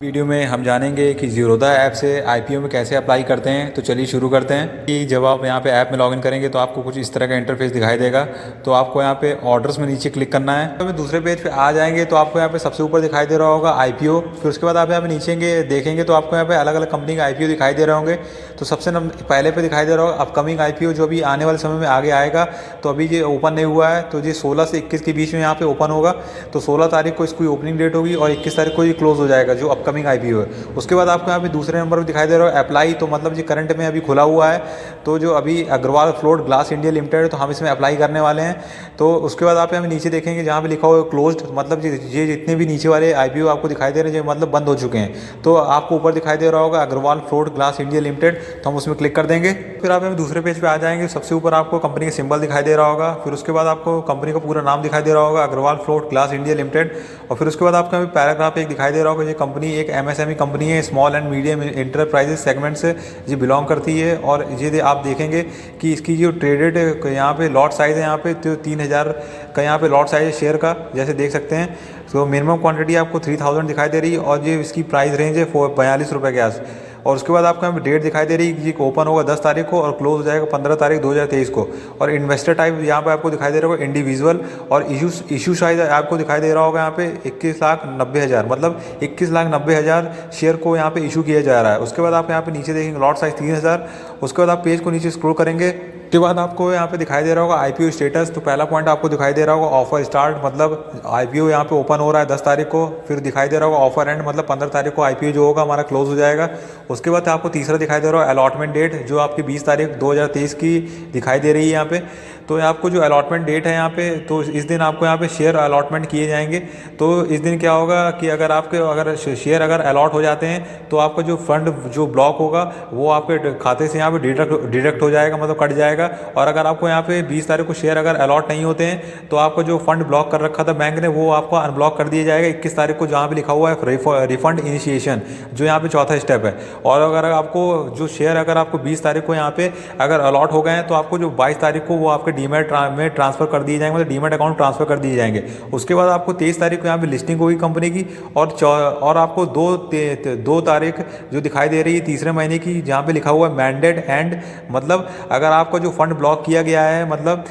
Video में हम जानेंगे कि ज़ीरोधा ऐप से आईपीओ में कैसे अप्लाई करते हैं। तो चलिए शुरू करते हैं कि जब आप यहाँ पे ऐप में लॉगिन करेंगे तो आपको कुछ इस तरह का इंटरफेस दिखाई देगा। तो आपको यहाँ पे ऑर्डर्स में नीचे क्लिक करना है। तो दूसरे पेज पे आ जाएंगे तो आपको यहाँ पे सबसे ऊपर दिखाई दे रहा होगा आईपीओ। फिर उसके बाद आप यहाँ पे नीचे देखेंगे तो आपको यहाँ पे अलग अलग कंपनी का आईपीओ दिखाई दे रहे होंगे। तो सबसे पहले पे दिखाई दे रहा होगा अपकमिंग आईपीओ, जो अभी आने वाले समय में आगे आएगा। तो अभी ये ओपन नहीं हुआ है, तो ये 16 से 21 के बीच में यहाँ पे ओपन होगा। तो 16 तारीख को इसकी ओपनिंग डेट होगी और 21 तारीख को ये क्लोज हो जाएगा जो अपकमिंग आईपीओ है। उसके बाद आपको यहाँ पे दूसरे नंबर पर दिखाई दे रहा है अप्लाई। तो मतलब ये करंट में अभी खुला हुआ है। तो जो अभी Agarwal float glass India limited है, तो हम इसमें अप्लाई करने वाले हैं। तो उसके बाद आप यहाँ नीचे देखेंगे जहाँ पे लिखा हुआ है क्लोज्ड, मतलब ये जितने भी नीचे वाले आईपीओ आपको दिखाई दे रहे हैं ये मतलब बंद हो चुके हैं। तो आपको ऊपर दिखाई दे रहा होगा Agarwal float glass India limited, तो हम उसमें क्लिक कर देंगे। फिर आप यहाँ दूसरे पेज पे आ जाएंगे। सबसे ऊपर आपको कंपनी का सिंबल दिखाई दे रहा होगा। फिर उसके बाद आपको कंपनी का पूरा नाम दिखाई दे रहा होगा Agarwal float glass India limited. और फिर उसके बाद आपका पैराग्राफ एक दिखाई दे रहा होगा। ये कंपनी एक एमएसएमई कंपनी है, small and medium enterprises segment से ये बिलोंग करती है। और ये आप देखेंगे कि इसकी जो ट्रेडेड यहाँ पे लॉट साइज़ है यहाँ पे तो 3000 का यहाँ पे लॉट साइज है शेयर का, जैसे देख सकते हैं। तो मिनिमम क्वांटिटी आपको 3000 दिखाई दे रही है और ये इसकी प्राइस रेंज है 42 रुपये के आस। और उसके बाद आपको यहाँ पे डेट दिखाई दे रही है कि ओपन होगा 10 तारीख को और क्लोज हो जाएगा 15 तारीख 2023 को। और इन्वेस्टर टाइप यहाँ पे आपको दिखाई दे रहा होगा इंडिविजुअल। और इशू साइज आपको दिखाई दे रहा होगा यहाँ पे 21,90,000, मतलब 21,90,000 शेयर को यहाँ पे इशू किया जा रहा है। उसके बाद आप यहाँ पे नीचे देखेंगे लॉट साइज 3000। उसके बाद आप पेज को नीचे स्क्रॉल करेंगे। उसके बाद आपको यहाँ पे दिखाई दे रहा होगा आईपीओ स्टेटस। तो पहला पॉइंट आपको दिखाई दे रहा होगा ऑफर स्टार्ट, मतलब आईपीओ यहाँ पे ओपन हो रहा है 10 तारीख को। फिर दिखाई दे रहा होगा ऑफर एंड, मतलब 15 तारीख को आईपीओ जो होगा हमारा क्लोज हो जाएगा। उसके बाद आपको तीसरा दिखाई दे रहा है अलॉटमेंट डेट, जो आपकी 20 तारीख 2023 की दिखाई दे रही है यहाँ पे। तो आपको जो अलॉटमेंट डेट है यहाँ पे, तो इस दिन आपको यहाँ पे शेयर अलॉटमेंट किए जाएंगे। तो इस दिन क्या होगा कि अगर शेयर अलॉट हो जाते हैं तो आपका जो फंड जो ब्लॉक होगा वो आपके खाते से यहाँ पे डिडक्ट हो जाएगा, मतलब कट जाएगा। और अगर आपको यहाँ पे 20 तारीख को शेयर अलॉट नहीं होते हैं तो आपका जो फंड ब्लॉक कर रखा था बैंक ने वो आपको अनब्लॉक कर दिया जाएगा 21 तारीख को, जहाँ पे लिखा हुआ है रिफंड इनिशिएशन, जो यहाँ पे चौथा स्टेप है। और अगर आपको जो शेयर आपको 20 तारीख को यहाँ पे अगर अलॉट हो गए हैं तो आपको जो 22 तारीख को वो आपके डीमैट में ट्रांसफर कर दिए जाएंगे, मतलब डीमैट अकाउंट ट्रांसफर कर दिए जाएंगे। उसके बाद आपको 23 तारीख को यहाँ पे लिस्टिंग होगी कंपनी की। और आपको 2 तारीख जो दिखाई दे रही है तीसरे महीने की, जहाँ पे लिखा हुआ है मैंडेट एंड, मतलब अगर आपका जो फंड ब्लॉक किया गया है, मतलब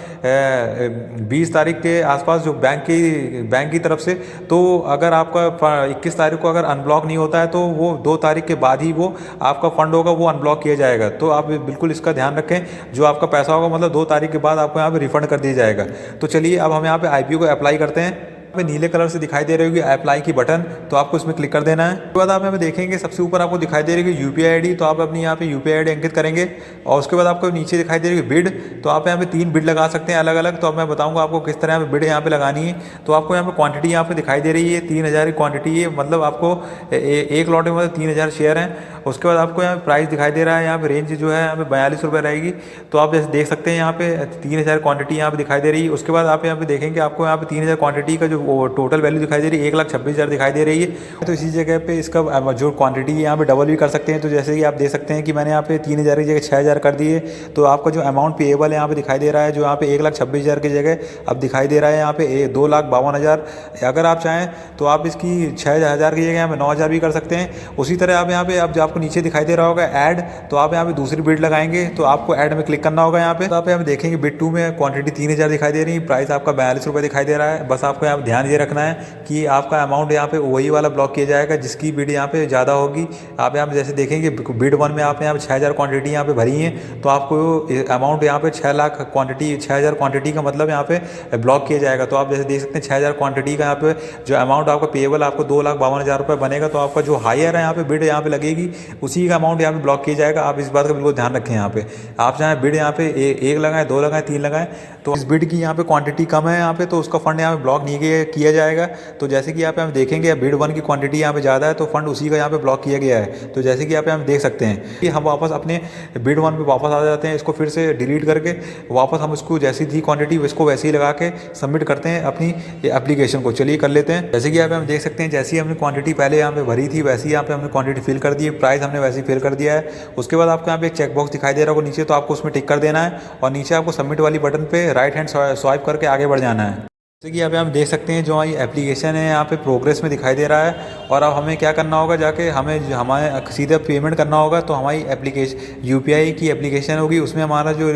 20 तारीख के आसपास जो बैंक की तरफ से, तो अगर आपका 21 तारीख को अगर अनब्लॉक नहीं होता है तो वो 2 तारीख के बाद ही वो आपका फंड होगा वो अनब्लॉक किया जाएगा। तो आप बिल्कुल इसका ध्यान रखें, जो आपका पैसा होगा मतलब 2 तारीख के बाद आपको यहाँ पे रिफंड कर दिया जाएगा। तो चलिए अब हम यहाँ पे आईपीओ को अप्लाई करते हैं। पे नीले कलर से दिखाई दे रही होगी अप्लाई की बटन, तो आपको इसमें क्लिक कर देना है। उसके बाद आप यहाँ पे देखेंगे सबसे ऊपर आपको दिखाई दे रही है यूपीआई आईडी, तो आप अपनी यहाँ पे यूपीआई आईडी अंकित करेंगे। और उसके बाद आपको नीचे दिखाई दे रही है बिड, तो आप यहाँ पे 3 बिड लगा सकते हैं अलग अलग। तो अब मैं बताऊँगा आपको किस तरह यहाँ पे बिड यहाँ पे लगानी है। तो आपको यहाँ पे क्वांटिटी यहाँ पे दिखाई दे रही है 3000 की क्वांटिटी है, मतलब आपको एक लॉट में मतलब 3000 शेयर हैं। उसके बाद आपको यहाँ पे प्राइस दिखाई दे रहा है, यहाँ पे रेंज जो है यहाँ पे 42 रुपये रहेगी। तो आप जैसे देख सकते हैं यहाँ पे 3000 क्वांटिटी यहाँ पे दिखाई दे रही है। उसके बाद आप यहाँ पे देखेंगे आपको यहाँ पे 3000 क्वांटिटी का जो टोटल वैल्यू दिखाई दे रही है 1,26,000 दिखाई दे रही है। तो इसी जगह पे इसका जो क्वांटिटी है यहाँ पे डबल भी कर सकते हैं। तो जैसे कि आप देख सकते हैं कि मैंने यहाँ पे 3000 की जगह 6000 कर दिए। तो आपका जो अमाउंट पेएबल है यहाँ पे दिखाई दे रहा है, जो यहाँ पे 1,26,000 की जगह अब दिखाई दे रहा है यहाँ पे 2,52,000। अगर आप चाहें तो आप इसकी 6,000 की जगह यहाँ पे 9,000 भी कर सकते हैं। उसी तरह आप यहाँ पे अब जो आपको नीचे दिखाई दे रहा होगा ऐड, तो आप यहाँ पे दूसरी बिड लगाएंगे। तो आपको ऐड में क्लिक करना होगा यहाँ पे। तो आप यहाँ पे देखेंगे बिड 2 में क्वांटिटी 3000 दिखाई दे रही है, प्राइस आपका 42 रुपये दिखाई दे रहा है। बस आपको यहाँ ध्यान ये रखना है कि आपका अमाउंट यहाँ पे वही वाला ब्लॉक किया जाएगा जिसकी बिड यहाँ पे ज़्यादा होगी। आप यहाँ पे जैसे देखेंगे बिड 1 में आपने यहाँ पे 6000 क्वांटिटी यहाँ पे भरी है, तो आपको अमाउंट यहाँ पे 6 लाख क्वांटिटी 6000 क्वांटिटी का मतलब यहाँ पे ब्लॉक किया जाएगा। तो आप जैसे देख सकते हैं 6000 क्वांटिटी का यहाँ पे जो अमाउंट आपका पेएबल आपको 2,52,000 रुपये बनेगा। तो आपका जो हायर है यहाँ पे बिड यहाँ पे लगेगी उसी का अमाउंट यहाँ पे ब्लॉक किया जाएगा। आप इस बात का बिल्कुल ध्यान रखें। यहाँ पे आप चाहे बिड यहाँ पे 1 लगाएं, 2 लगाएं, 3 लगाएं, तो इस बिड की यहाँ पे क्वांटिटी कम है यहाँ पे, तो उसका फंड यहाँ पे ब्लॉक नहीं किया जाएगा। तो जैसे कि आप यहाँ देखेंगे बिड 1 की क्वांटिटी यहाँ पे ज़्यादा है तो फंड उसी का यहाँ पे ब्लॉक किया गया है। तो जैसे कि आप यहाँ देख सकते हैं कि हम वापस अपने बिड 1 पे वापस आ जाते हैं, इसको फिर से डिलीट करके वापस हम इसको जैसी थी क्वांटिटी इसको वैसे ही लगा के सबमिट करते हैं अपनी एप्लीकेशन को। चलिए कर लेते हैं। जैसे कि आप यहाँ देख सकते हैं जैसी हमने क्वांटिटी पहले यहाँ पे भरी थी वैसी यहाँ पे हमने क्वांटिटी फिल कर दी है, प्राइस हमने वैसे ही फिल कर दिया है। उसके बाद आपको यहाँ पे एक चेक बॉक्स दिखाई दे रहा होगा नीचे, तो आपको उसमें टिक कर देना है और नीचे आपको सबमिट वाली बटन पे राइट हैंड स्वाइप करके आगे बढ़ जाना है। जैसे कि यहाँ पे हम देख सकते हैं जो हमारी एप्लीकेशन है यहाँ पे प्रोग्रेस में दिखाई दे रहा है। और अब हमें क्या करना होगा, जाके हमें हमारे सीधे पेमेंट करना होगा। तो हमारी एप्लीकेशन यूपीआई की एप्लीकेशन होगी, उसमें हमारा जो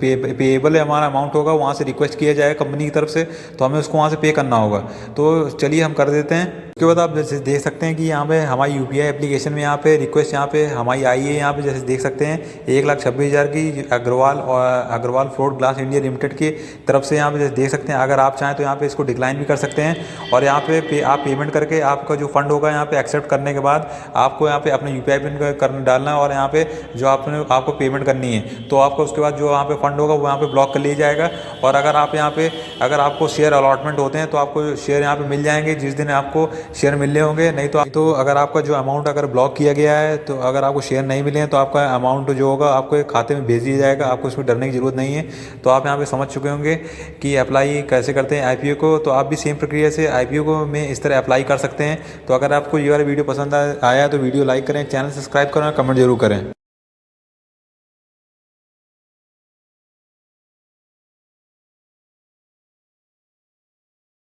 पेएबल है हमारा अमाउंट होगा वहाँ से रिक्वेस्ट किया जाएगा कंपनी की तरफ से, तो हमें उसको वहाँ से पे करना होगा। तो चलिए हम कर देते हैं। उसके बाद आप जैसे देख सकते हैं कि यहाँ पे हमारी यूपीआई एप्लीकेशन में यहाँ पे रिक्वेस्ट यहाँ पे हमारी आई है। यहाँ पे जैसे देख सकते हैं 1,26,000 की अग्रवाल और Agarwal float glass India limited की तरफ से यहाँ पे जैसे देख सकते हैं। अगर आप चाहें तो यहाँ पे इसको डिक्लाइन भी कर सकते हैं। और यहाँ पे आप पेमेंट करके आपका जो फंड होगा यहाँ पे एक्सेप्ट करने के बाद आपको यहाँ पे अपना यूपीआई पिन डालना है। और यहाँ पे जो आपको पेमेंट करनी है तो आपको उसके बाद जो यहाँ पे फंड होगा वो यहाँ पे ब्लॉक कर लिया जाएगा। और अगर आप यहाँ पे अगर आपको शेयर अलॉटमेंट होते हैं तो आपको शेयर यहाँ पे मिल जाएंगे जिस दिन आपको शेयर मिलने होंगे। नहीं तो अगर आपका जो अमाउंट अगर ब्लॉक किया गया है तो अगर आपको शेयर नहीं मिले हैं तो आपका अमाउंट जो होगा आपको खाते में भेज दिया जाएगा। आपको इसमें डरने की ज़रूरत नहीं है। तो आप यहाँ पे समझ चुके होंगे कि अप्लाई कैसे करते हैं आईपीओ को। तो आप भी सेम प्रक्रिया से आईपीओ को में इस तरह अप्लाई कर सकते हैं। तो अगर आपको ये वाला वीडियो पसंद आया तो वीडियो लाइक करें, चैनल सब्सक्राइब करें और कमेंट जरूर करें।